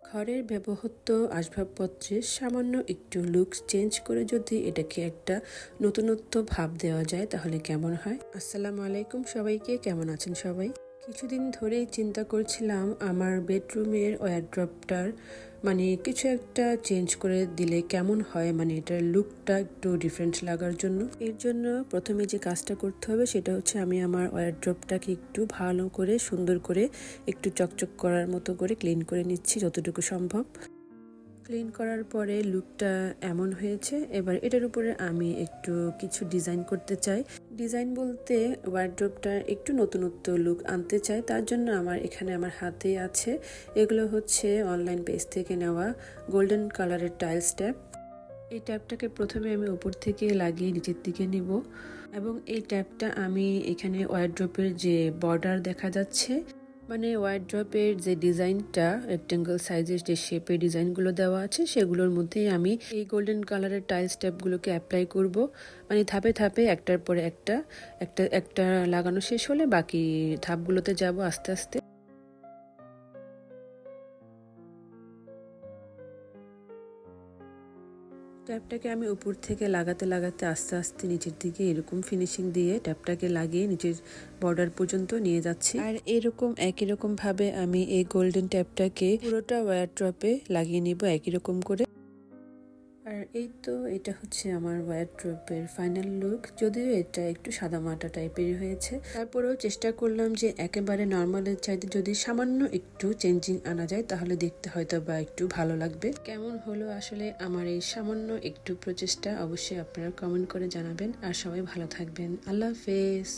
ঘরের ব্যবহৃত আসবাবপত্রে সামান্য একটু লুকস চেঞ্জ করে যদি এটাকে একটা নতুনত্ব ভাব দেওয়া যায় তাহলে কেমন হয়। আসসালামু আলাইকুম সবাইকে, কেমন আছেন সবাই? কিছুদিন ধরেই চিন্তা করছিলাম আমার বেডরুমের ওয়ারড্রপটার কিছু একটা চেঞ্জ করে দিলে কেমন হয়, এটার লুকটা একটু ডিফারেন্ট লাগার জন্য। এর জন্য প্রথমে যে কাজটা করতে হবে সেটা হচ্ছে আমি আমার ওয়ারড্রপটাকে একটু ভালো করে সুন্দর করে একটু চকচক করার মতো করে ক্লিন করে নিচ্ছি যতটুকু সম্ভব। ক্লিন করার পরে লুকটা এমন হয়েছে। এবার এটার উপরে আমি একটু কিছু ডিজাইন করতে চাই। ডিজাইন বলতে ওয়ারড্রপটার একটু নতুনত্ব লুক আনতে চাই। তার জন্য আমার এখানে আমার হাতে আছে, এগুলো হচ্ছে অনলাইন পেজ থেকে নেওয়া গোল্ডেন কালারের টাইলস ট্যাপ। এই ট্যাপটাকে প্রথমে আমি উপর থেকে লাগিয়ে নিচের দিকে নিব এবং এই ট্যাপটা আমি এখানে ওয়ারড্রপের যে বর্ডার দেখা যাচ্ছে, ওয়ারড্রপের যে ডিজাইনটা রেক্টেঙ্গল সাইজের যে শেপের ডিজাইনগুলো দেওয়া আছে সেগুলোর মধ্যেই আমি এই গোল্ডেন কালারের টাইলস ট্যাপগুলোকে অ্যাপ্লাই করব। ধাপে ধাপে একটার পরে একটা একটা একটা লাগানো শেষ হলে বাকি ধাপগুলোতে যাব আস্তে আস্তে। ট্যাপটাকে আমি উপর থেকে লাগাতে লাগাতে আস্তে আস্তে নিচের দিকে এরকম ফিনিশিং দিয়ে ট্যাপটাকে লাগিয়ে নিচের বর্ডার পর্যন্ত নিয়ে যাচ্ছি। আর একই রকম ভাবে আমি এই গোল্ডেন ট্যাপটাকে পুরোটা ওয়ারড্রপে লাগিয়ে নিব একই রকম করে। আর এই তো এটা হচ্ছে আমার ওয়ারড্রপের ফাইনাল লুক। যদিও এটা একটু সাদামাটা টাইপের হয়েছে, তারপরেও চেষ্টা করলাম যে একেবারে নর্মালের চাইতে যদি সামান্য একটু চেঞ্জিং আনা যায় তাহলে দেখতে হয়তো বা একটু ভালো লাগবে। কেমন হলো আসলে আমার এই সামান্য একটু প্রচেষ্টা অবশ্যই আপনারা কমেন্ট করে জানাবেন। আর সবাই ভালো থাকবেন। আল্লাহ হাফেজ।